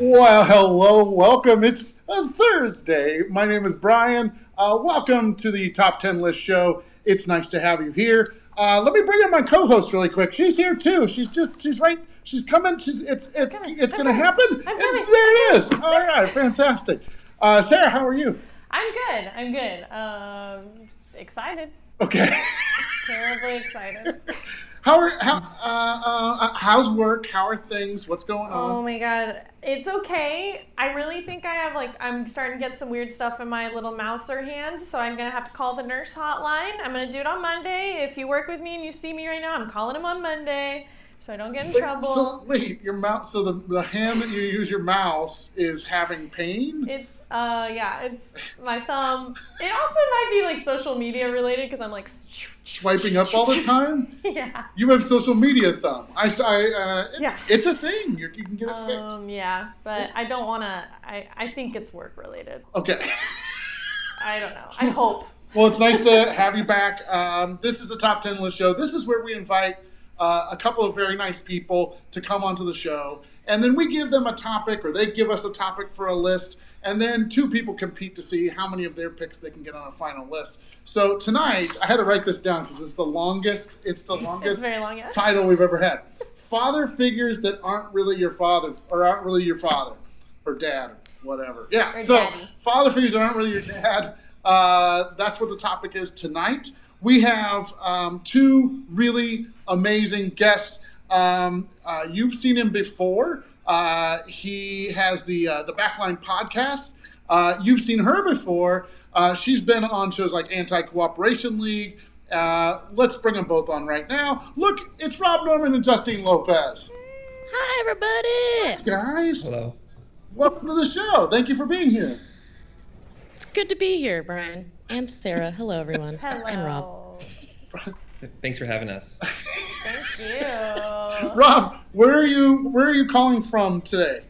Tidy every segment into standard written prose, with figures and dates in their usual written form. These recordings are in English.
Well, hello, welcome. It's a Thursday. My name is Brian. Welcome to the Top 10 List Show. It's nice to have you here. Let me bring in my co-host really quick. She's here too. She's right. She's coming. It's going to happen. I'm coming. And there it is. All right, fantastic. Sarah, how are you? I'm good. Excited. Okay. Terribly excited. How's work? How are things? What's going on? Oh my god. It's okay. I really think I'm starting to get some weird stuff in my little mouser hand, so I'm going to have to call the nurse hotline. I'm going to do it on Monday. If you work with me and you see me right now, I'm calling him on Monday, so I don't get in trouble. So your mouse. So the hand that you use your mouse is having pain. It's my thumb. It also might be like social media related because I'm like swiping up all the time. Yeah. You have social media thumb. Yeah. It's a thing. You can get it fixed. Yeah, but I don't want to. I think it's work related. Okay. I don't know. I hope. Well, it's nice to have you back. This is a Top 10 List Show. This is where we invite a couple of very nice people to come onto the show, and then we give them a topic, or they give us a topic for a list, and then two people compete to see how many of their picks they can get on a final list. So tonight, I had to write this down because it's the longest very long, yeah. title we've ever had. Father figures that aren't really your father, or aren't really your father, or dad, or whatever. Yeah, or so daddy. Father figures that aren't really your dad. That's what the topic is tonight. We have two really amazing guests. You've seen him before. He has the Backline podcast. You've seen her before. She's been on shows like Anti-Cooperation League. Let's bring them both on right now. Look, it's Rob Norman and Justine Lopez. Hi, everybody. Hi, guys. Hello. Welcome to the show. Thank you for being here. It's good to be here, Brian and Sarah. Hello, everyone. Hello. And Rob. Thanks for having us. Thank you. Rob, where are you calling from today?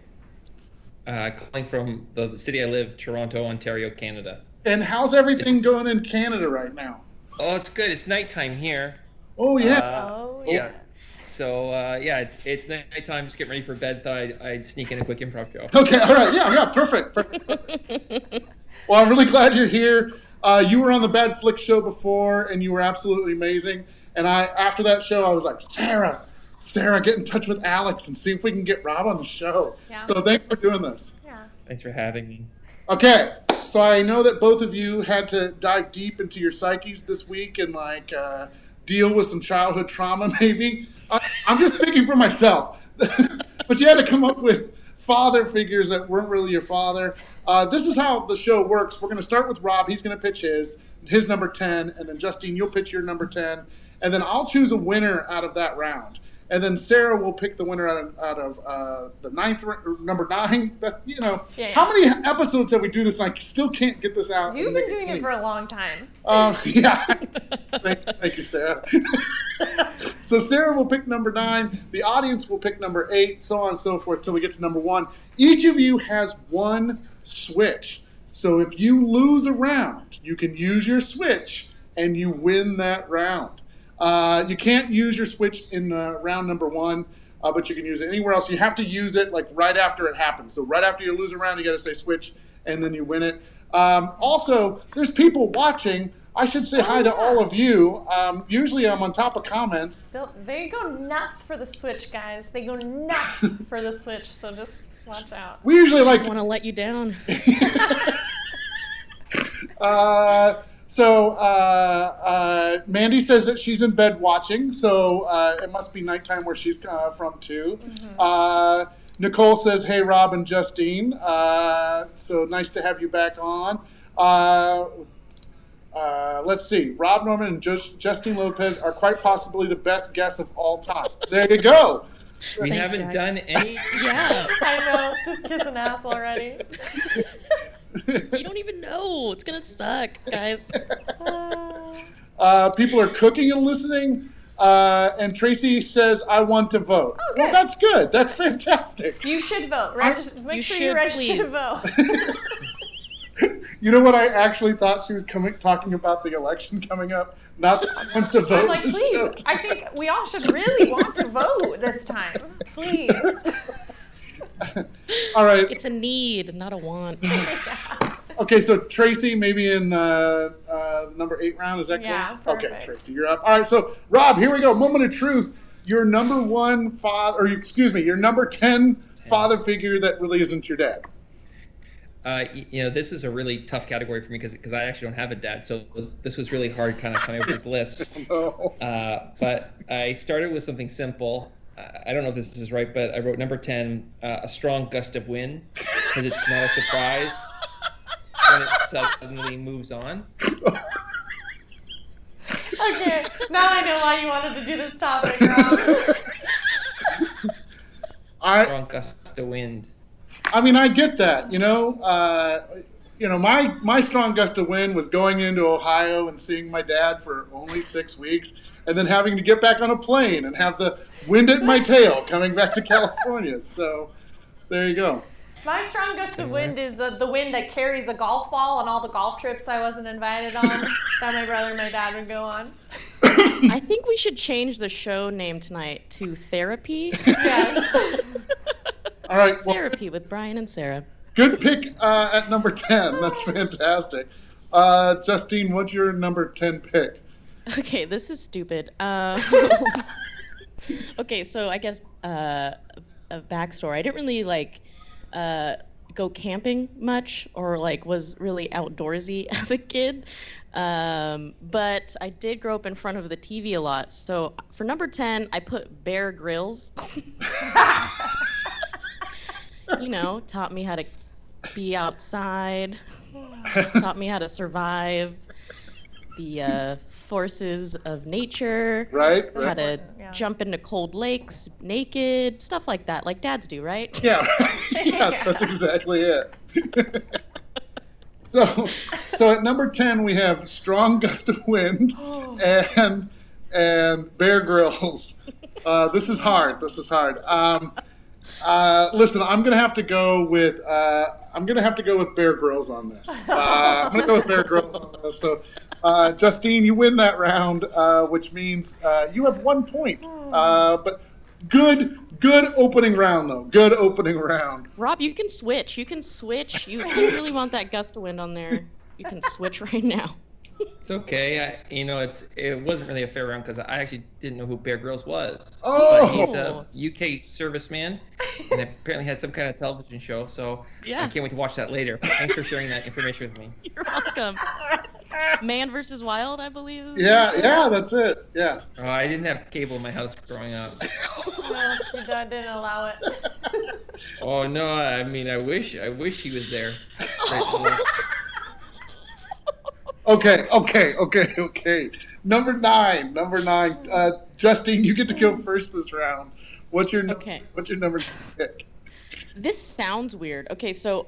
Calling from the city I live, Toronto, Ontario, Canada. And how's everything going in Canada right now? Oh, it's good. It's nighttime here. Oh yeah. Yeah. So it's nighttime. Just getting ready for bed. Thought I'd sneak in a quick improv show. Okay. All right. Yeah. Perfect. Well, I'm really glad you're here. You were on the Bad Flick show before, and you were absolutely amazing. And after that show, I was like, Sarah, get in touch with Alex and see if we can get Rob on the show. Yeah. So thanks for doing this. Yeah. Thanks for having me. Okay. So I know that both of you had to dive deep into your psyches this week and deal with some childhood trauma, maybe. I'm just speaking for myself. But you had to come up with father figures that weren't really your father. This is how the show works. We're going to start with Rob. He's going to pitch his number 10, and then Justine, you'll pitch your number 10, and then I'll choose a winner out of that round. And then Sarah will pick the winner out of the number 9. Yeah. How many episodes have we do this? I still can't get this out. You've been doing it for a long time. Yeah. Thank you, Sarah. So Sarah will pick number 9. The audience will pick number 8, so on and so forth till we get to number 1. Each of you has one switch. So if you lose a round, you can use your switch and you win that round. You can't use your switch in round number 1, but you can use it anywhere else. You have to use it right after it happens. So right after you lose a round, you got to say switch, and then you win it. Also, there's people watching. I should say hi to all of you. Usually I'm on top of comments. They go nuts for the Switch, guys. They go nuts for the Switch, so just watch out. We usually like I want to let you down. Mandy says that she's in bed watching, so it must be nighttime where she's from too. Mm-hmm. Nicole says, hey, Rob and Justine. So nice to have you back on. Let's see. Rob Norman and Justine Lopez are quite possibly the best guests of all time. There you go. We Thanks, haven't Jack. done any. Yeah. I know. Just kissing ass already. You don't even know. It's going to suck, guys. People are cooking and listening. And Tracy says, I want to vote. Oh, well, good. that's good. That's fantastic. You should vote. Make You sure should, you register to please. vote. You know what? I actually thought she was talking about the election coming up, not that she wants to vote. I'm like, please. I think we all should really want to vote this time. Please. All right. It's a need, not a want. Okay, so Tracy, maybe in number 8 round, is that Yeah, correct? Okay, perfect. Tracy, you're up. All right, so Rob, here we go. Moment of truth. Your number 1 father, or excuse me, your number 10 father figure that really isn't your dad. This is a really tough category for me because I actually don't have a dad, so this was really hard kind of coming up with this list. No. But I started with something simple. I don't know if this is right, but I wrote number 10, a strong gust of wind, because it's not a surprise when it suddenly moves on. Okay, now I know why you wanted to do this topic, Rob. Strong gust of wind. I mean, I get that. My strong gust of wind was going into Ohio and seeing my dad for only 6 weeks, and then having to get back on a plane and have the wind at my tail coming back to California. So, there you go. My strong gust of wind is the wind that carries a golf ball on all the golf trips I wasn't invited on that my brother and my dad would go on. I think we should change the show name tonight to Therapy. Yes. All right. Well, Therapy with Brian and Sarah. good pick at number 10. That's fantastic. Justine, what's your number 10 pick? Okay, this is stupid. Okay, so I guess a backstory. I didn't really go camping much or was really outdoorsy as a kid. But I did grow up in front of the TV a lot. So for number 10, I put Bear Grylls. Taught me how to be outside, taught me how to survive the forces of nature, Right? how to jump into cold lakes naked, stuff like that, like dads do, right? Yeah, yeah, that's exactly it. So at number 10 we have Strong Gust of Wind and Bear Grylls. This is hard. Listen, I'm gonna have to go with Bear Grylls on this. I'm gonna go with Bear Grylls on this. So, Justine, you win that round, which means you have 1 point. But good opening round though. Good opening round. Rob, you can switch. You really want that gust of wind on there. You can switch right now. It's okay. It wasn't really a fair round because I actually didn't know who Bear Grylls was. Oh! But he's a UK serviceman and apparently had some kind of television show. So Yeah. I can't wait to watch that later. Thanks for sharing that information with me. You're welcome. Man versus Wild, I believe. Yeah, that's it. Yeah. Oh, I didn't have cable in my house growing up. No, your dad didn't allow it. Oh no! I mean, I wish he was there. Okay. Number nine. Justine, you get to go first this round. What's your number 9 pick? This sounds weird. Okay, so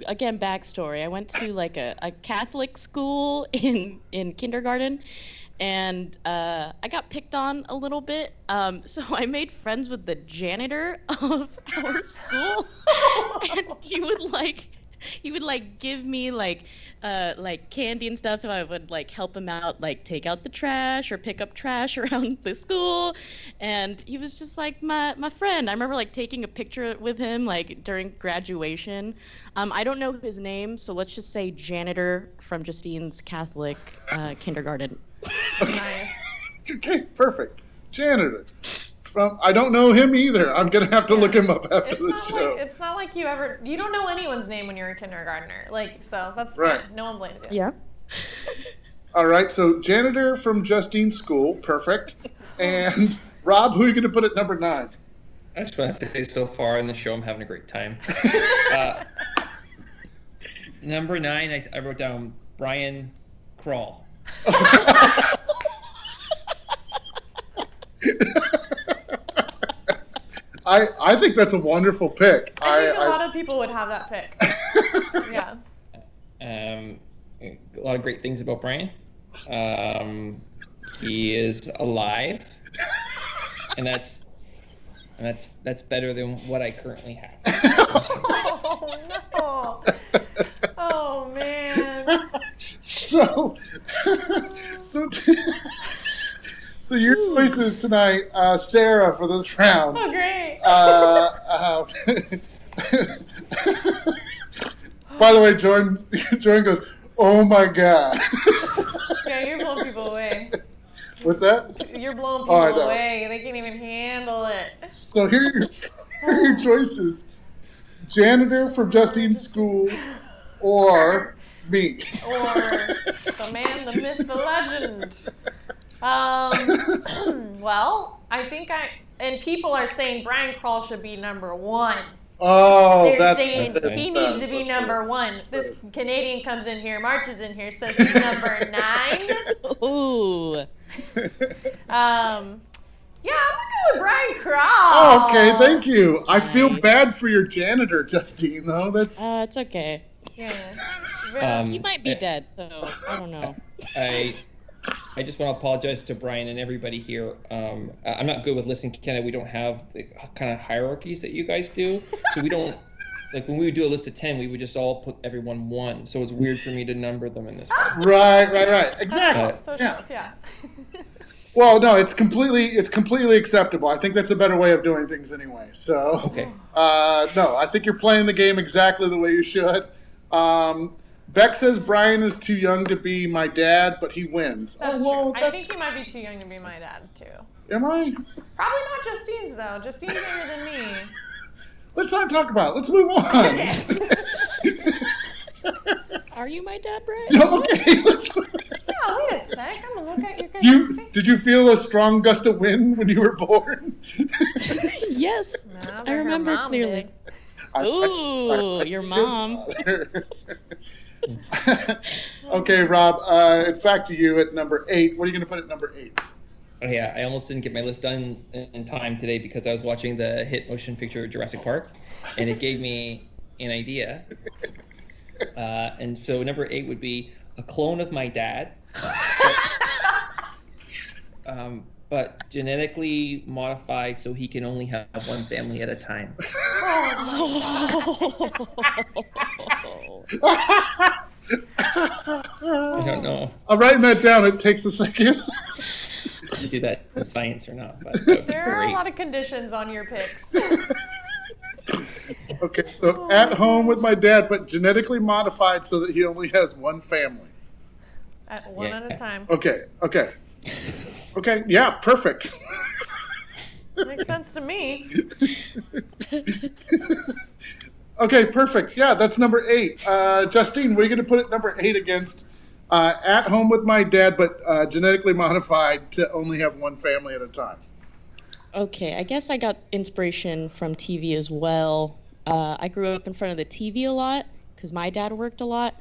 again, backstory. I went to a Catholic school in kindergarten, and I got picked on a little bit. So I made friends with the janitor of our school, and he would give me candy and stuff, and I would help him out, take out the trash or pick up trash around the school. And he was just my friend. I remember taking a picture with him during graduation. I don't know his name, so let's just say janitor from Justine's Catholic kindergarten. Nice. Okay, perfect. Janitor. I don't know him either. I'm gonna have to look him up after the show. It's not like you don't know anyone's name when you're a kindergartner. So that's right. fine. No one blames you. Yeah. All right, so janitor from Justine's school, perfect. And Rob, who are you gonna put at number 9? I just want to say, so far in the show, I'm having a great time. Number 9, I wrote down Brian Crall. I think that's a wonderful pick. I think a lot of people would have that pick. Yeah. A lot of great things about Brian. He is alive, and that's better than what I currently have. Oh no! Oh man! So So your choices tonight, Sarah, for this round. Oh, great. By the way, Jordan goes, "Oh my God." Yeah, you're blowing people away. What's that? You're blowing I people know. away. They can't even handle it. So here are your choices: janitor from Justine's school, or me. Or the man, the myth, the legend. Well, I think and people are saying Brian Crall should be number 1. Oh, They're that's saying that's he nice. needs to be That's number right. 1. This Canadian comes in here, marches in here, says he's number 9. Ooh. Yeah, I'm gonna go with Brian Crall. Oh, okay, thank you. I feel Nice. bad for your janitor, Justine, though. That's It's okay. Yeah. You might be dead, so I don't know. I just want to apologize to Brian and everybody here. I'm not good with listening to Canada. We don't have the kind of hierarchies that you guys do. So we don't, like when we would do a list of 10, we would just all put everyone 1. So it's weird for me to number them in this way. right. Exactly. So Yeah. shows, yeah. Well, no, it's completely acceptable. I think that's a better way of doing things anyway. So, Okay. no, I think you're playing the game exactly the way you should. Beck says Brian is too young to be my dad, but he wins. That's well, true. I think he might be too young to be my dad, too. Am I? Probably not Justine's, though. Justine's younger than me. Let's not talk about it. Let's move on. Are you my dad, Brian? Okay, let's. Yeah, wait a sec. I'm gonna look at your guys' face. Did you feel a strong gust of wind when you were born? Yes. No, I but her remember mom clearly. did. Ooh, your mom. Okay, Rob, it's back to you at number 8. What are you going to put at number 8? Oh yeah, I almost didn't get my list done in time today because I was watching the hit motion picture Jurassic Park, and it gave me an idea. And so number 8 would be a clone of my dad, but genetically modified so he can only have one family at a time. I don't know I'm writing that down. It takes a second. if you do that in science or not, but that would be There are a great. lot of conditions on your picks. Okay, so at home with my dad, but genetically modified so that he only has one family. At one at a time. Okay, yeah, perfect. Makes sense to me. Okay, perfect. Yeah, that's number 8. Justine, what are you going to put at number 8 against at home with my dad, but genetically modified to only have one family at a time? Okay, I guess I got inspiration from TV as well. I grew up in front of the TV a lot because my dad worked a lot.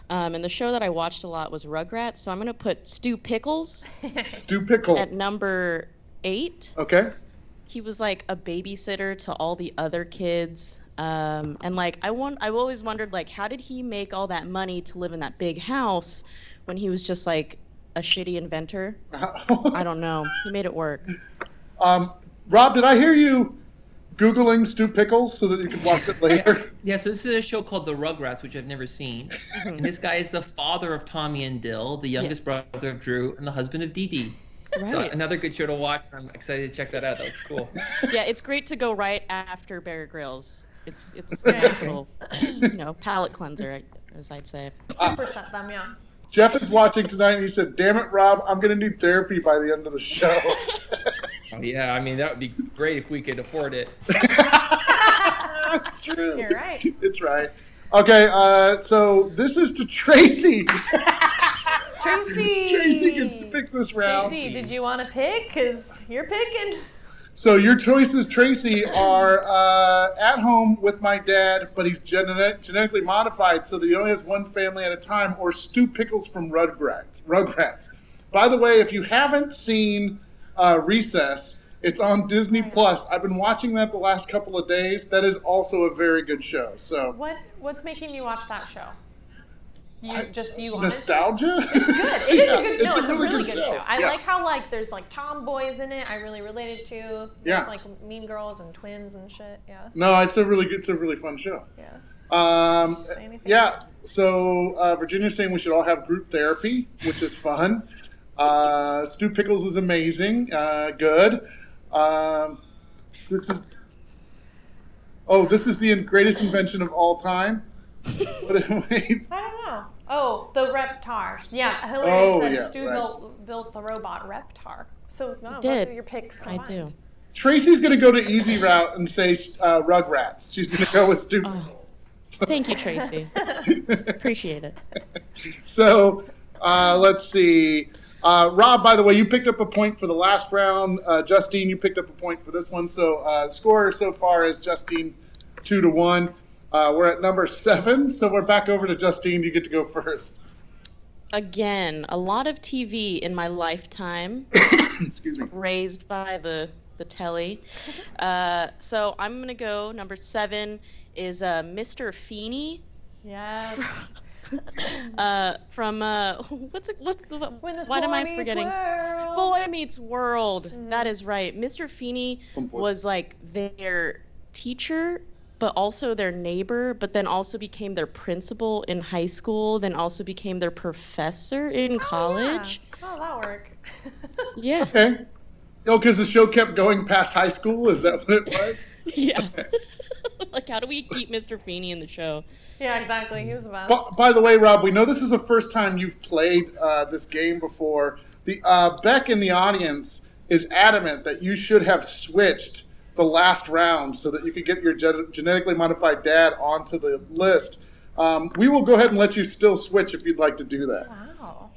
And the show that I watched a lot was Rugrats, so I'm going to put Stu Pickles Stu Pickle. at number 8. Okay. He was like a babysitter to all the other kids. And like I've always wondered, like, how did he make all that money to live in that big house when he was just like a shitty inventor? I don't know. He made it work. Rob, did I hear you Googling Stu Pickles so that you could watch it later? Yeah, so this is a show called The Rugrats, which I've never seen. And this guy is the father of Tommy and Dill, the youngest brother of Drew, and the husband of Dee Dee. So Right. another good show to watch. I'm excited to check that out. That looks cool. Yeah, it's great to go right after Bear Grylls. It's a nice little, palate cleanser, as I'd say. Superset them, yeah. Jeff is watching tonight and he said, "Damn it, Rob, I'm going to need therapy by the end of the show." Oh, yeah, I mean, that would be great if we could afford it. That's true. You're right. It's right. Okay, so this is to Tracy. Tracy! Tracy gets to pick this round. Tracy, did you want to pick? Because you're picking. So your choices, Tracy, are at home with my dad, but he's genetically modified so that he only has one family at a time, or Stu Pickles from Rugrats. By the way, if you haven't seen Recess, it's on Disney Plus. I've been watching that the last couple of days. That is also a very good show. So What's making you watch that show? You wanted nostalgia. It's good. It is a good. No, it's a really good show. show. I Yeah. like how there's tomboys in it. I really related to. Yeah. There's Mean Girls and twins and shit. Yeah. No, it's a really fun show. Yeah. Say anything? Yeah. So Virginia's saying we should all have group therapy, which is fun. Stu Pickles is amazing. Good. This is the greatest invention of all time. Wait. I don't know. Oh, the Reptar. Yeah, Hillary said Stu built the robot Reptar. So no, both of your picks combined. I do. Tracy's going to go to easy route and say Rugrats. She's going to go with Stu. Thank you, Tracy. Appreciate it. So let's see. Rob, by the way, you picked up a point for the last round. Justine, you picked up a point for this one. So score so far is Justine 2-1. We're at number 7, so we're back over to Justine. You get to go first. Again, a lot of TV in my lifetime. Excuse me. Raised by the telly. So I'm going to go. Number 7 is Mr. Feeney. Yes. From what am I forgetting? World. Boy Meets World. Mm-hmm. That is right. Mr. Feeney was like their teacher, but also their neighbor, but then also became their principal in high school, then also became their professor in college. Yeah. Oh, that work. Yeah. Okay. Oh, because the show kept going past high school? Is that what it was? Yeah. Like, how do we keep Mr. Feeney in the show? Yeah, exactly. He was the best. By the way, Rob, we know this is the first time you've played this game before. The Beck in the audience is adamant that you should have switched the last round so that you could get your genetically modified dad onto the list. We will go ahead and let you still switch if you'd like to do that. Wow.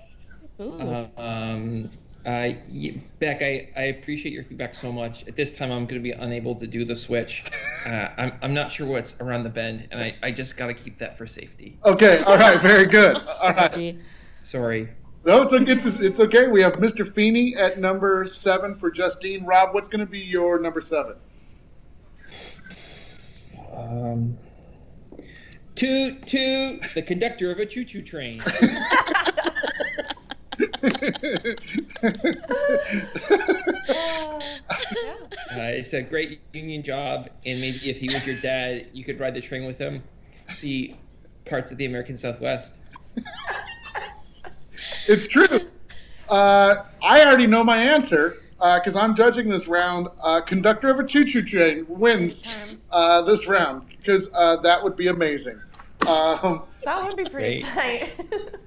Beck, I appreciate your feedback so much. At this time, I'm going to be unable to do the switch. I'm not sure what's around the bend, and I just got to keep that for safety. Okay, all right, very good. All right. Sorry. No, it's okay. We have Mr. Feeney at number 7 for Justine. Rob, what's going to be your number 7? Toot, toot, the conductor of a choo-choo train. It's a great union job, and maybe if he was your dad, you could ride the train with him, see parts of the American Southwest. It's true. I already know my answer because I'm judging this round. Conductor of a choo-choo train wins this round because that would be amazing. That would be pretty tight.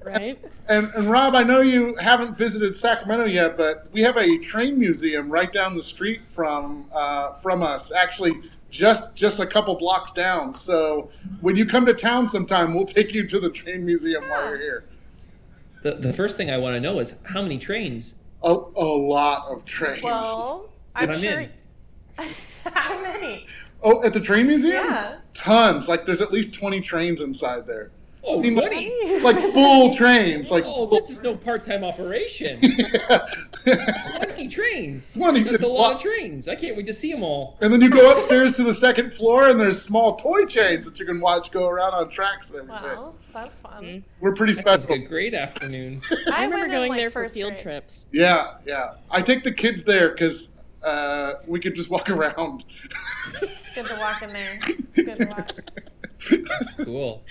Right? And Rob, I know you haven't visited Sacramento yet, but we have a train museum right down the street from us. Actually, just a couple blocks down. So when you come to town sometime, we'll take you to the train museum while you're here. The first thing I want to know is how many trains? A lot of trains. Well, I'm sure. in. How many? Oh, at the train museum? Yeah. Tons. Like there's at least 20 trains inside there. Oh, 20? Like full trains. Like this is no part-time operation. 20 trains. 20. That's a lot of trains. I can't wait to see them all. And then you go upstairs to the second floor, and there's small toy trains that you can watch go around on tracks and everything. Wow, that's fun. We're pretty That's special. a great afternoon. I remember went in, going like, there for first field grade. trips. Yeah. I take the kids there because we could just walk around. It's good to walk in there. It's good to walk. Cool.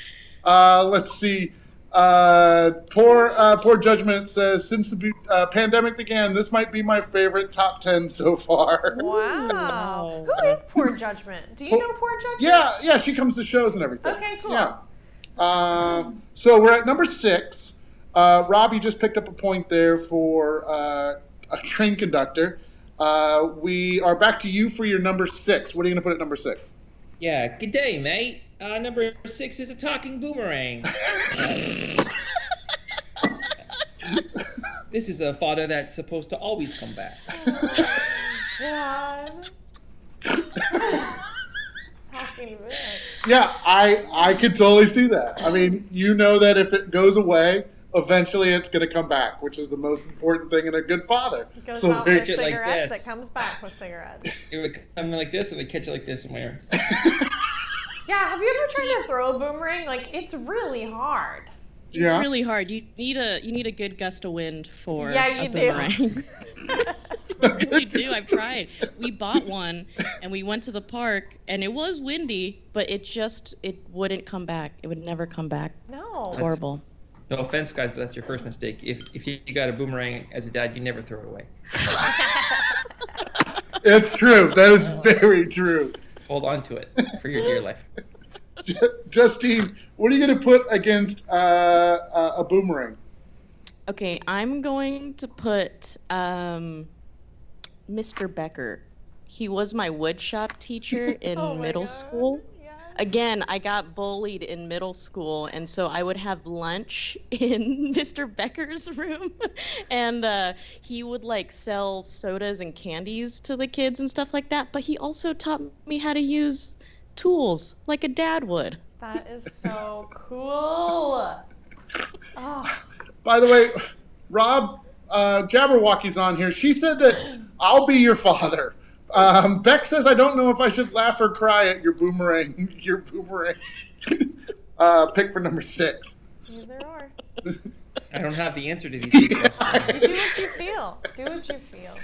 Let's see. Poor Judgment says, since the pandemic began, this might be my favorite top 10 so far. Wow. Who is Poor Judgment? Do you know Poor Judgment? Yeah, she comes to shows and everything. Okay, cool. Yeah. So we're at number 6. Rob, you just picked up a point there for a train conductor. We are back to you for your number 6. What are you going to put at number 6? Yeah, good day, mate. Number 6 is a talking boomerang. This is a father that's supposed to always come back. God. Talking big. Yeah, I could totally see that. I mean, you know that if it goes away, eventually it's going to come back, which is the most important thing in a good father. It goes So out there- with Catch it like cigarettes, this. it comes back with cigarettes. It would come like this, and they catch it like this in my arms. Yeah, have you ever tried to throw a boomerang? Like, it's really hard. It's Yeah. really hard. You need a good gust of wind for Yeah, a you do. boomerang. You really do. I've tried. We bought one and we went to the park and it was windy, but it wouldn't come back. It would never come back. No. It's horrible. No offense, guys, but that's your first mistake. If you got a boomerang as a dad, you never throw it away. It's true. That is very true. Hold on to it for your dear life. Justine, what are you going to put against a boomerang? Okay, I'm going to put Mr. Becker. He was my woodshop teacher in Oh my middle God. school. Yes. Again, I got bullied in middle school, and so I would have lunch in Mr. Becker's room, and he would like sell sodas and candies to the kids and stuff like that. But he also taught me how to use tools like a dad would. That is so cool. Oh, By the way, Rob, Jabberwocky's on here. She said that I'll be your father. Beck says I don't know if I should laugh or cry at your boomerang. Your boomerang pick for number 6. either or. I don't have the answer to these questions. Do what you feel. Do what you feel.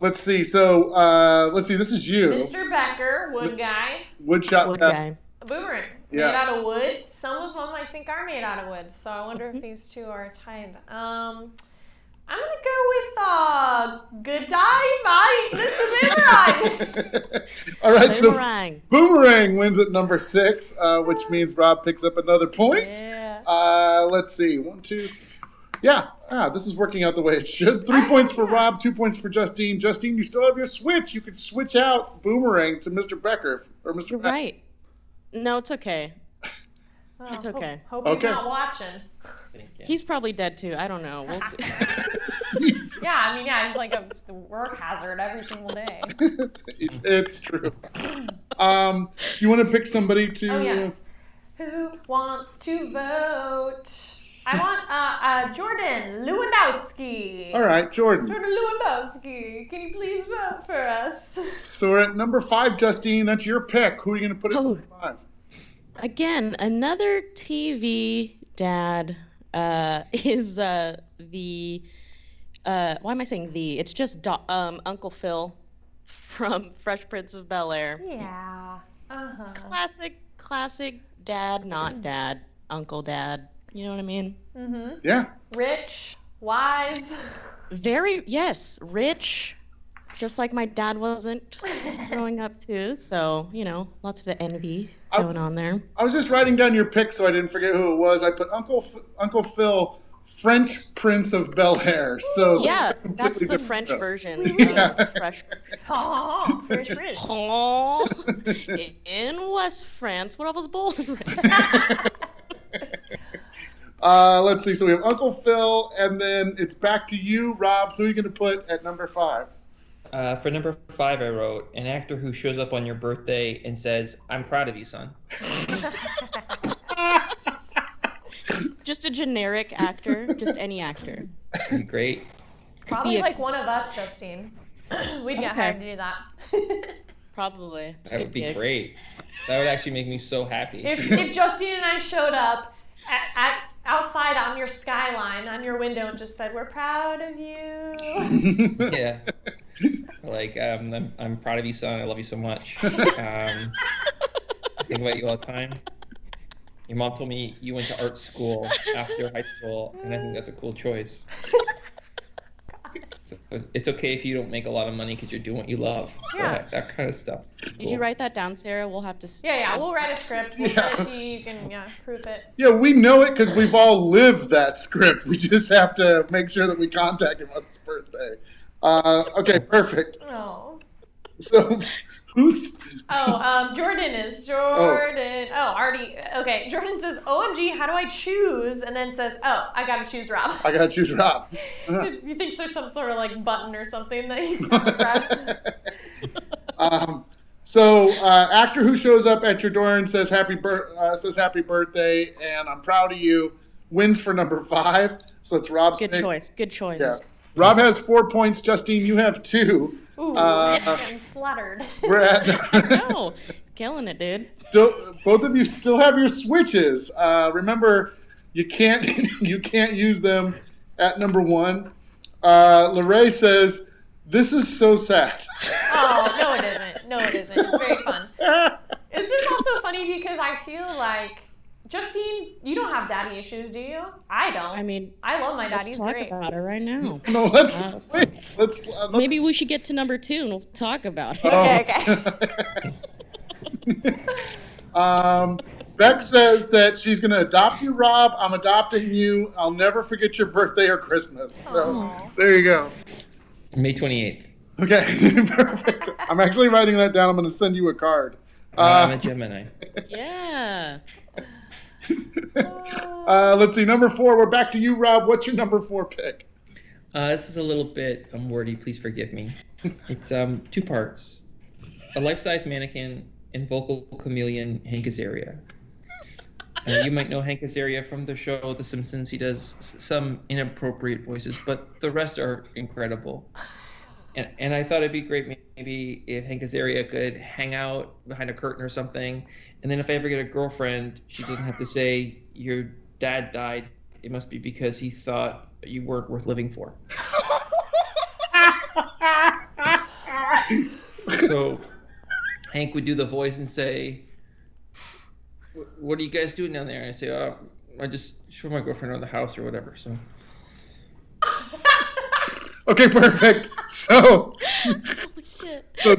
Let's see. So let's see. This is you, Mr. Becker, wood guy, Woodshop. Wood guy. a boomerang Yeah. made out of wood. Some of them I think are made out of wood. So I wonder if these two are tied. I'm gonna go with good die, mate. Mr. Boomerang. All right. So Boomerang. boomerang wins at number 6, which means Rob picks up another point. Yeah. Let's see. 1, 2. Yeah. This is working out the way it should. 3 points for Rob, 2 points for Justine. Justine, you still have your switch. You could switch out boomerang to Mr. Becker or Mr. You're Beck. right. No, it's okay. Oh, It's okay. Hope he's Okay. not watching. He's probably dead too. I don't know. We'll see. Jesus. Yeah, I mean, yeah, he's like a work hazard every single day. It's true. You want to pick somebody to? Oh yes. Who wants to vote? I want Jordan Lewandowski. All right, Jordan. Jordan Lewandowski, can you please vote for us? So we're at number 5, Justine. That's your pick. Who are you going to put at number 5? Again, another TV dad is the why am I saying the? It's just Uncle Phil from Fresh Prince of Bel-Air. Yeah. Classic dad, not dad, uncle dad. You know what I mean? Mm-hmm. Yeah. Rich, wise. Yes, rich, just like my dad wasn't growing up too. So, lots of envy going on there. I was just writing down your pick so I didn't forget who it was. I put Uncle Phil, French Prince of Bel-Air. So Yeah, that's completely the different French show. version Yeah. of Fresh. Oh, Fresh Prince. Oh, in West France, where I was born. Let's see. So we have Uncle Phil, and then it's back to you, Rob. Who are you going to put at number 5? For number 5, I wrote an actor who shows up on your birthday and says, "I'm proud of you, son." Just a generic actor, just any actor. That'd be great. Probably a- like one of us, Justine. We'd get Okay. hired to do that. Probably. It's a That good would be gig. great. That would actually make me so happy. If Justine and I showed up at outside on your skyline, on your window, and just said, "We're proud of you." Yeah. Like, I'm proud of you, son. I love you so much. I think about you all the time. Your mom told me you went to art school after high school, and I think that's a cool choice. So it's okay if you don't make a lot of money because you're doing what you love. So Yeah. that kind of stuff. Did you write that down, Sarah? We'll have to. Yeah, we'll write a script. We'll send it to you. You can proof it. Yeah, we know it because we've all lived that script. We just have to make sure that we contact him on his birthday. Okay, perfect. Oh. So, who's... Jordan is Jordan. Oh, already. Okay, Jordan says, "OMG, how do I choose?" And then says, "Oh, I gotta choose Rob." I gotta choose Rob. You think there's some sort of like button or something that you can press? Actor who shows up at your door and says happy birthday, and I'm proud of you, wins for number 5. So it's Rob's Good pick. choice. Good choice. Yeah. Rob has 4 points. Justine, you have 2. Ooh, getting slaughtered. We're at No, killing it, dude. both of you still have your switches. Remember, you can't use them at number 1. Lorraine says, "This is so sad." Oh, no, it isn't. No, it isn't. It's very fun. This is also funny because I feel like Justine, you don't have daddy issues, do you? I don't. I mean, I love my dad. let's He's talk great. about it right now. No, let's Uh, wait. Let's Maybe we should get to number 2 and we'll talk about it. Okay. Beck says that she's going to adopt you, Rob. I'm adopting you. I'll never forget your birthday or Christmas. So Aw. there you go. May 28th. Okay, perfect. I'm actually writing that down. I'm going to send you a card. I'm a Gemini. Yeah. Let's see. Number 4. We're back to you, Rob. What's your number 4 pick? This is a little bit wordy. Please forgive me. It's 2 parts: a life-size mannequin and vocal chameleon Hank Azaria. You might know Hank Azaria from the show The Simpsons. He does some inappropriate voices, but the rest are incredible. And I thought it'd be great maybe if Hank Azaria could hang out behind a curtain or something, and then if I ever get a girlfriend, she doesn't have to say, your dad died. It must be because he thought you weren't worth living for. So Hank would do the voice and say, what are you guys doing down there? And I say, oh, I just showed my girlfriend around the house or whatever. So. Okay, perfect. So, Holy shit. so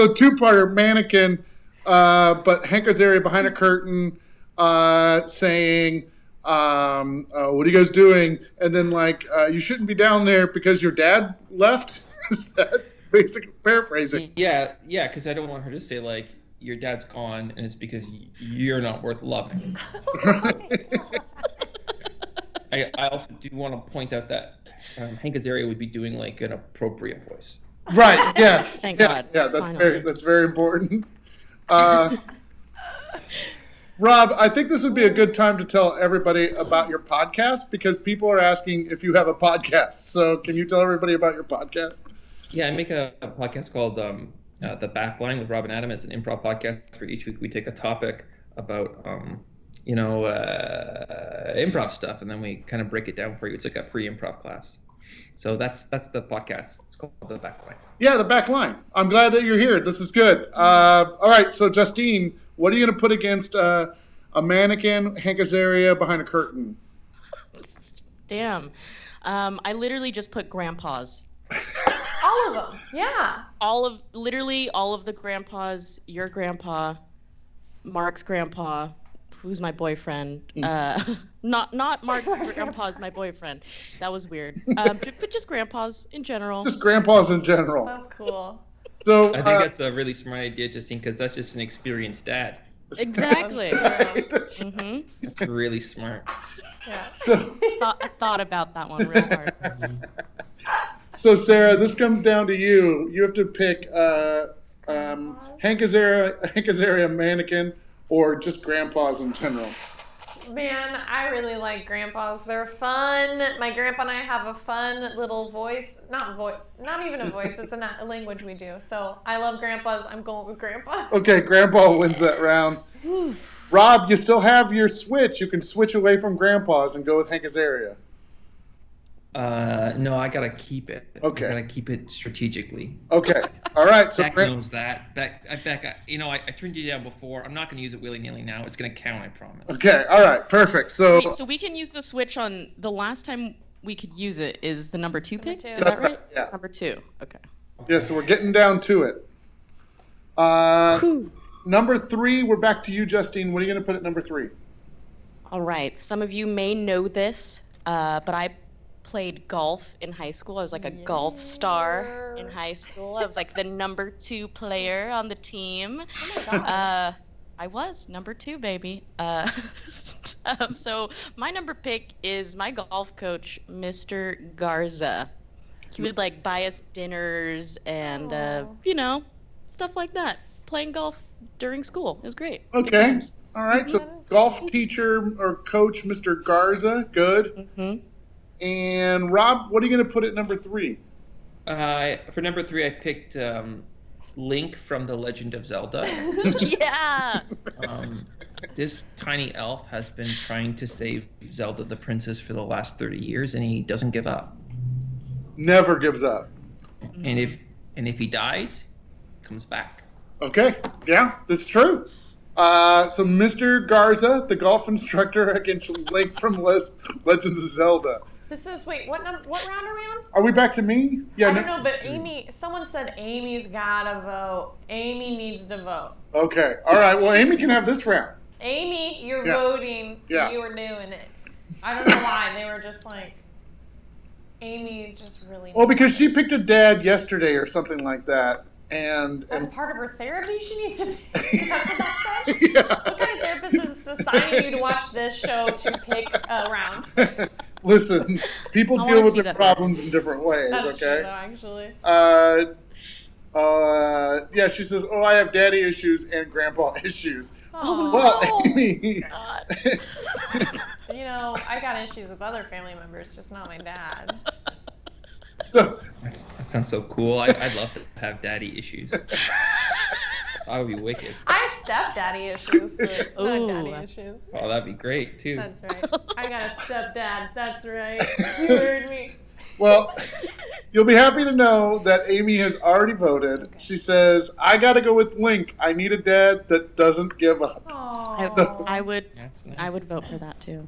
2-parter mannequin, but Hank Azaria behind a curtain saying, what are you guys doing? And then, like, you shouldn't be down there because your dad left? Is that basic paraphrasing? Yeah, because I don't want her to say, like, your dad's gone and it's because you're not worth loving. I also do want to point out that Hank Azaria would be doing, like, an appropriate voice. Right, yes. Thank yeah, God. Yeah, that's Finally. very important. Rob, I think this would be a good time to tell everybody about your podcast because people are asking if you have a podcast. So can you tell everybody about your podcast? Yeah, I make a podcast called The Backline with Rob and Adam. It's an improv podcast where each week we take a topic about, improv stuff, and then we kind of break it down for you. It's like a free improv class. So that's the podcast. It's called The Backline. Yeah, The Backline. I'm glad that you're here. This is good. All right, so Justine, what are you going to put against a mannequin, Hank Azaria behind a curtain? Damn. I literally just put grandpas. All of them. Yeah. Literally all of the grandpas, your grandpa, Mark's grandpa, who's my boyfriend. Not Mark's grandpa's my boyfriend. That was weird. But just grandpas in general. Just grandpas in general. That's cool. So I think that's a really smart idea, Justine, because that's just an experienced dad. Exactly. That's- hmm That's really smart. Yeah. so, I thought about that one real hard. so Sarah, this comes down to you. You have to pick Hank Azaria mannequin or just grandpas in general. Man, I really like grandpas. They're fun. My grandpa and I have a fun little voice. Not even a voice. It's a language we do. So I love grandpas. I'm going with grandpa. Okay, grandpa wins that round. Rob, you still have your switch. You can switch away from grandpas and go with Hank Azaria. No, I gotta keep it. Okay. I gotta keep it strategically. Okay. All right. So Beck knows that. Beck, I turned you down before. I'm not gonna use it willy-nilly now. It's gonna count, I promise. Okay. All right. Perfect. So Wait, so we can use the switch on the last time we could use it is the number 2 pick? 2. Is that right? Yeah. Number 2. Okay. yeah. So we're getting down to it. Whew. Number 3. We're back to you, Justine. What are you going to put at number 3? All right. Some of you may know this, but I played golf in high school. I was like a golf star in high school. I was like the number 2 player on the team. Oh my god. I was number 2, baby. So my number pick is my golf coach, Mr. Garza. He would like buy us dinners and Aw. Stuff like that. Playing golf during school. It was great. Good Okay. times. All right. So golf teacher or coach, Mr. Garza. Good. Mhm. And Rob, what are you going to put at number 3? For number 3, I picked Link from The Legend of Zelda. Yeah. This tiny elf has been trying to save Zelda the princess for the last 30 years, and he doesn't give up. Never gives up. And if he dies, he comes back. Okay. Yeah, that's true. So Mr. Garza, the golf instructor against Link from Legends of Zelda. This is, wait, what round are we on? Are we back to me? Yeah. I don't know, but someone said Amy's gotta vote. Amy needs to vote. Okay. All right. Well, Amy can have this round. Amy, you're voting. Yeah. You were doing it. I don't know why. They were just like, Amy just really... Well, because she picked a dad yesterday or something like that. And That's part of her therapy? She needs to pick. That's what that said? Yeah. What kind of therapist is assigning you to watch this show to pick a round? Listen, people deal with their problems in different ways, That's okay? true, though, actually. Yeah, she says, oh, I have daddy issues and grandpa issues. Oh, Well, Amy. You know, I got issues with other family members, just not my dad. So, that sounds so cool. I'd love to have daddy issues. That would be wicked. I have stepdaddy issues, but not daddy issues. Oh, that'd be great, too. That's right. I got a stepdad. That's right. You heard me. well, you'll be happy to know that Amy has already voted. Okay. She says, I got to go with Link. I need a dad that doesn't give up. Aww. I would That's nice. I would vote for that too.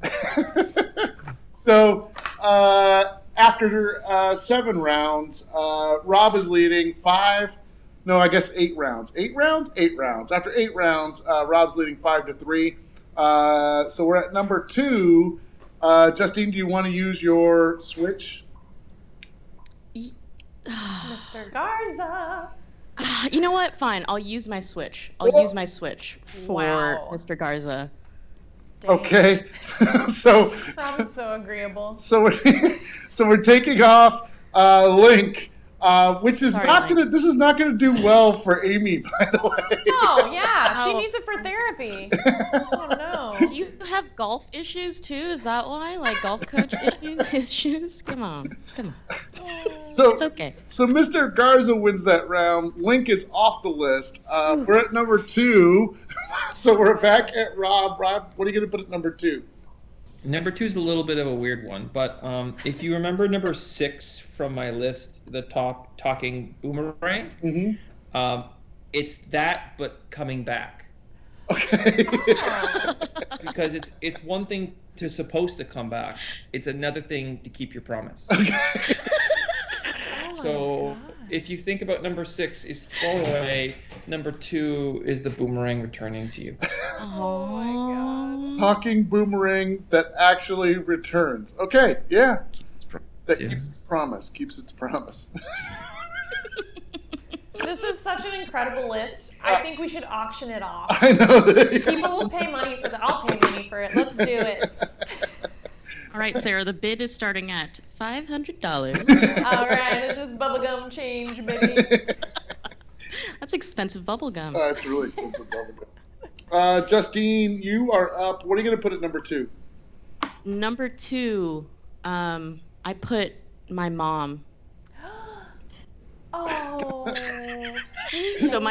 So, after 7 rounds, Rob is leading 8 rounds. 8 rounds? 8 rounds. After 8 rounds, Rob's leading 5-3. So we're at number 2. Justine, do you want to use your switch? Mr. Garza. You know what? Fine. I'll use my switch. I'll use my switch for Wow. Mr. Garza. Dang. Okay. so Rob's so agreeable. so we're taking off Link, which is Sorry, not Link. gonna. This is not gonna do well for Amy, by the way. Oh, yeah. She Oh. needs it for therapy. Oh, no. Do you have golf issues too? Is that why? Like golf coach issues? Come on. So, Oh. It's okay. So Mr. Garza wins that round. Link is off the list. We're at number 2. So we're back at Rob. Rob, what are you going to put at number 2? Number 2 is a little bit of a weird one, but if you remember number 6 from my list, the talking boomerang, Mm-hmm. it's that, but coming back. Okay. Oh. Because it's one thing to supposed to come back. It's another thing to keep your promise. Okay. Oh, my So God. if you think about number 6 is thrown away, number 2 is the boomerang returning to you. Oh, my God. Talking boomerang that actually returns. Okay, yeah. Keeps its promise, That yeah. keeps its promise. Keeps its promise. This is such an incredible list. I think we should auction it off. I know that. People will pay money for that. I'll pay money for it. Let's do it. All right, Sarah. The bid is starting at $500. All right, it's just bubblegum change, baby. That's expensive bubblegum. It's really expensive bubblegum. Justine, you are up. What are you going to put at number 2? Number 2, I put my mom. Oh, sweet. So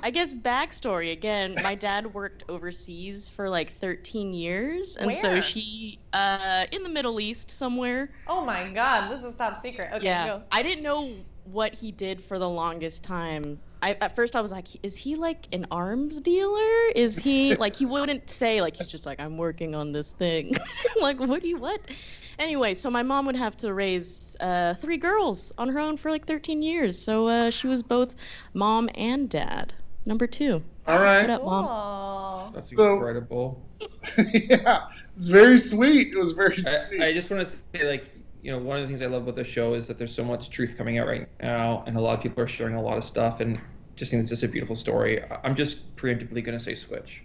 I guess backstory again. My dad worked overseas for like 13 years, and so Where? she in the Middle East somewhere. Oh my God, this is top secret. Okay, Yeah, go. I didn't know what he did for the longest time. At first I was like, is he like an arms dealer? Is he like, he wouldn't say, like, he's just like, I'm working on this thing. Like, what? Anyway, so my mom would have to raise 3 girls on her own for like 13 years. So she was both mom and dad. Number 2. All right. What up, Mom? Cool. That's So- incredible. Yeah. It's very sweet. It was very sweet. I just want to say, like, one of the things I love about the show is that there's so much truth coming out right now, and a lot of people are sharing a lot of stuff, and just think it's just a beautiful story. I'm just preemptively going to say Switch.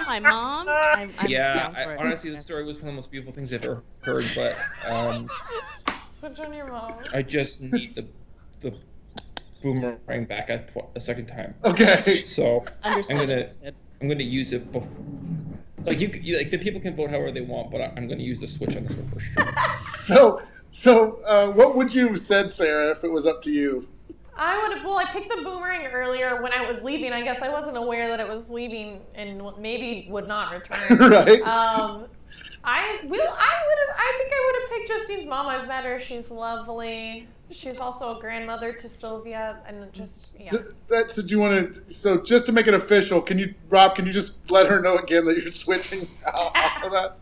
My mom? I'm Yeah, down for it. honestly, the story was one of the most beautiful things I've ever heard, but Switch on your mom. I just need the boomerang back a second time. Okay. So Understood. I'm gonna use it before. Like you like the people can vote however they want, but I'm gonna use the Switch on this one for sure. So, what would you have said, Sarah, if it was up to you? I picked the boomerang earlier when I was leaving. I guess I wasn't aware that it was leaving and maybe would not return. Right. I think I would have picked Justine's mom. I've met her. She's lovely. She's also a grandmother to Sylvia, and just So do you want to? So just to make it official, Rob? Can you just let her know again that you're switching off of that?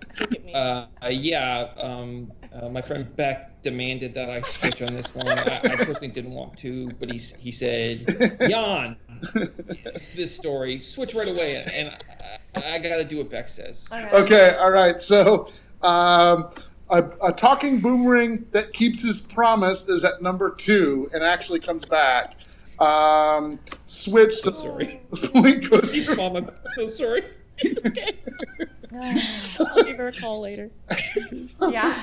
My friend Beck demanded that I switch on this one. I personally didn't want to, but he said, Jan, this story, switch right away, and I got to do what Beck says. Okay, all right. So a talking boomerang that keeps his promise is at number 2 and actually comes back. Switch. So sorry. Point goes to Mom, I'm so sorry. It's okay. I'll give her a call later. Yeah.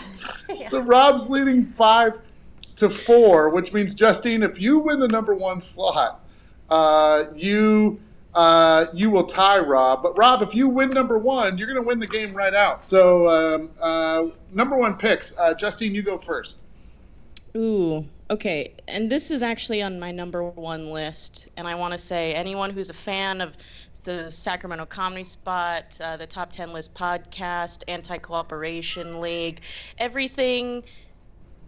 So Rob's leading 5-4, which means, Justine, if you win the number 1 slot, you will tie Rob. But Rob, if you win number 1, you're going to win the game right out. So number 1 picks. Justine, you go first. Ooh, okay. And this is actually on my number 1 list. And I want to say anyone who's a fan of the Sacramento Comedy Spot, the Top 10 List podcast, Anti-Cooperation League, everything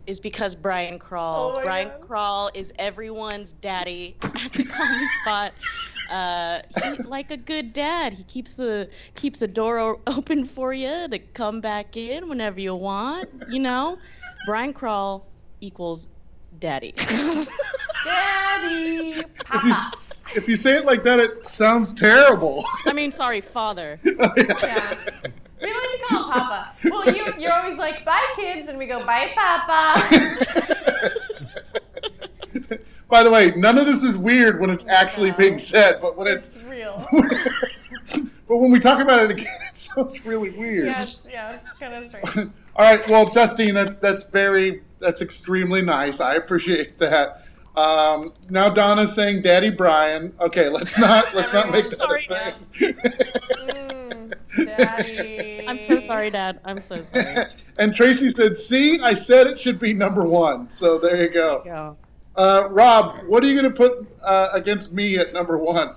is because Brian Crall. Brian Crall is everyone's daddy at the Comedy Spot. He, like a good dad, he keeps the door open for you to come back in whenever you want. You know, Brian Crall equals daddy. Daddy. Papa. If you say it like that, it sounds terrible. I mean, sorry, father. Yeah. We like to call him Papa. Well, you're always like, bye, kids, and we go, bye, Papa. By the way, none of this is weird when it's actually being said, but when it's real. But when we talk about it again, it sounds really weird. Yes, it's kind of strange. All right, well, Justine, that's extremely nice. I appreciate that. Now Donna's saying Daddy Brian. Okay, let's not make that sorry, a thing. Daddy. I'm so sorry, Dad. I'm so sorry. And Tracy said, see, I said it should be number 1. So there you go. Yeah. Rob, what are you going to put against me at number 1?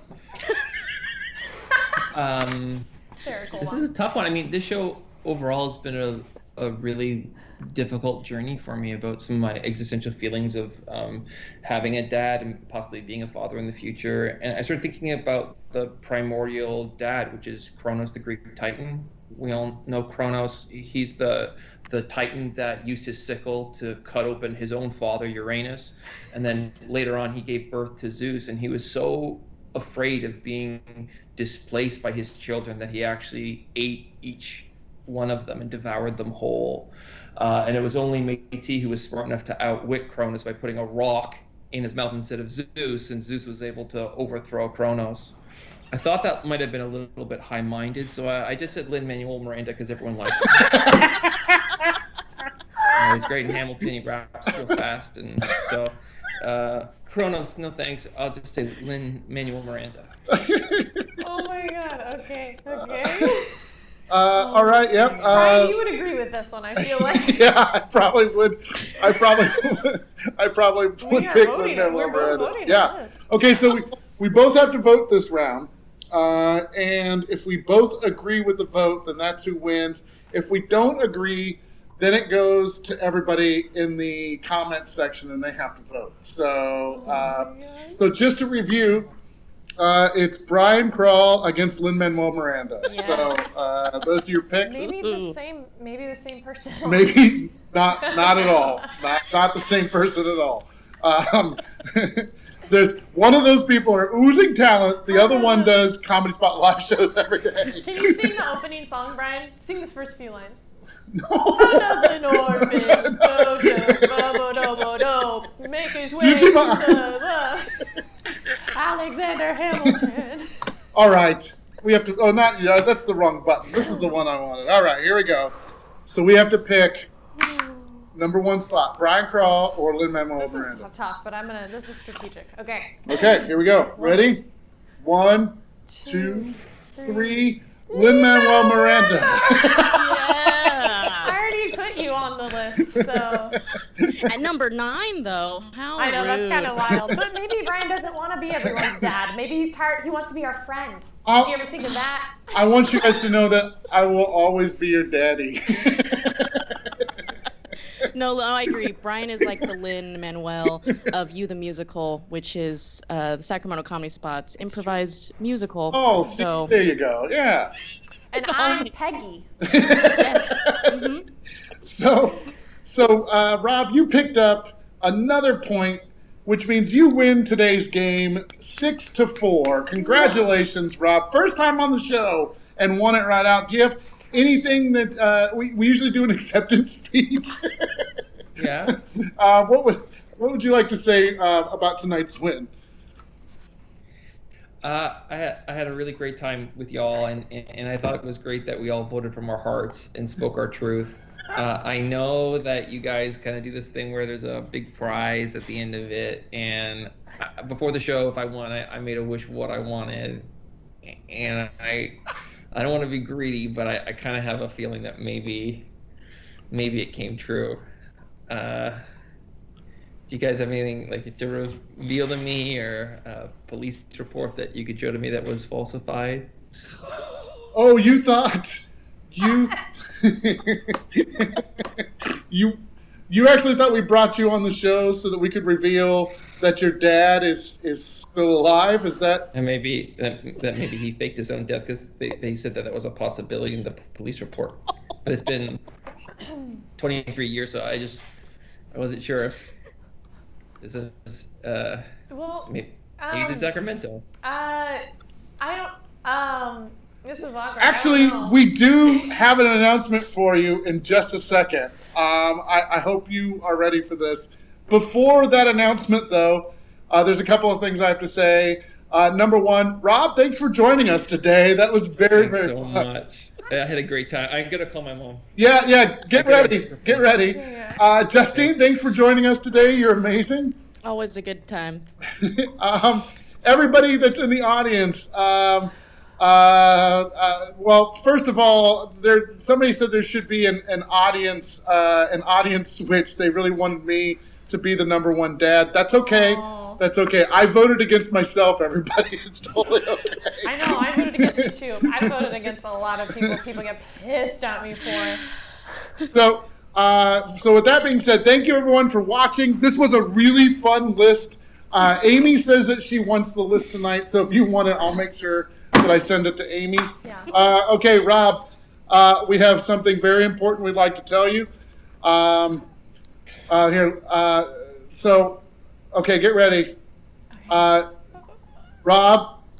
This is a tough one. I mean, this show overall has been a really difficult journey for me about some of my existential feelings of having a dad and possibly being a father in the future. And I started thinking about the primordial dad, which is Kronos, the Greek Titan. We all know Kronos. He's the Titan that used his sickle to cut open his own father, Uranus. And then later on, he gave birth to Zeus, and he was so afraid of being displaced by his children that he actually ate each one of them and devoured them whole. And it was only Métis who was smart enough to outwit Kronos by putting a rock in his mouth instead of Zeus, and Zeus was able to overthrow Kronos. I thought that might have been a little bit high-minded, so I just said Lin-Manuel Miranda because everyone likes him. He's great in Hamilton. He raps real fast, and so Kronos, no thanks. I'll just say Lin-Manuel Miranda. Oh my God. Okay. All right. Yep. Brian, you would agree with this one, I feel like. Yeah, I probably would. I probably would pick Lin-Manuel Miranda. Yeah. Okay, so we both have to vote this round, and if we both agree with the vote, then that's who wins. If we don't agree, then it goes to everybody in the comments section, and they have to vote. So, so just to review. It's Brian Crall against Lin-Manuel Miranda. Yes. So those are your picks. Maybe the same person. Maybe not at all. Not the same person at all. There's one of those people are oozing talent. The other one does Comedy Spot live shows every day. Can you sing the opening song, Brian? Sing the first few lines. No. How does an orphan go to make his way Do you see my to Alexander Hamilton? All right. We have to. Oh, not yeah. That's the wrong button. This is the one I wanted. All right. Here we go. So we have to pick number 1 slot: Brian Crall or Lin-Manuel Miranda. This is tough, but this is strategic. Okay. Okay. Here we go. Ready? 1, 2, 3. Lin-Manuel Miranda. I already put you on our list. So At number 9, though, how I know rude. that's kind of wild. But maybe Brian doesn't want to be everyone's dad. Maybe he's tired. He wants to be our friend. I'll- Did you ever think of that? I want you guys to know that I will always be your daddy. No, I agree. Brian is like the Lin-Manuel of You the Musical, which is the Sacramento Comedy Spot's improvised musical. Oh, see, so there you go. Yeah. And I'm Peggy. yes. Mhm. So, Rob, you picked up another point, which means you win today's game 6-4. Congratulations, Rob. First time on the show and won it right out. Do you have anything that we usually do an acceptance speech? Yeah. What would you like to say about tonight's win? I had a really great time with y'all, and I thought it was great that we all voted from our hearts and spoke our truth. I know that you guys kind of do this thing where there's a big prize at the end of it, and before the show, if I won, I made a wish of what I wanted, and I don't want to be greedy, but I kind of have a feeling that maybe it came true. Do you guys have anything like to reveal to me, or a police report that you could show to me that was falsified? Oh, you thought you actually thought we brought you on the show so that we could reveal that your dad is still alive? Is that? And maybe maybe he faked his own death, because they said that was a possibility in the police report. But it's been 23 years, so I wasn't sure if this is Well, maybe he's in Sacramento. I don't. This is awkward. Actually, I don't know. we do have an announcement for you in just a second. I hope you are ready for this. Before that announcement, though, there's a couple of things I have to say. Number one, Rob, thanks for joining us today. That was very, Thanks very so fun. much. I had a great time. I'm gonna call my mom. Yeah, get ready. Get ready. Yeah. Justine, thanks for joining us today. You're amazing. Always a good time. Everybody that's in the audience, well, first of all, somebody said there should be an audience switch. They really wanted me to be the number one dad. That's okay. Aw. That's okay. I voted against myself, everybody. It's totally okay. I know. I voted against you too. I voted against a lot of people. People get pissed at me for. So with that being said, thank you everyone for watching. This was a really fun list. Amy says that she wants the list tonight, so if you want it, I'll make sure that I send it to Amy. Yeah. Okay, Rob, we have something very important we'd like to tell you. Okay, get ready. Rob,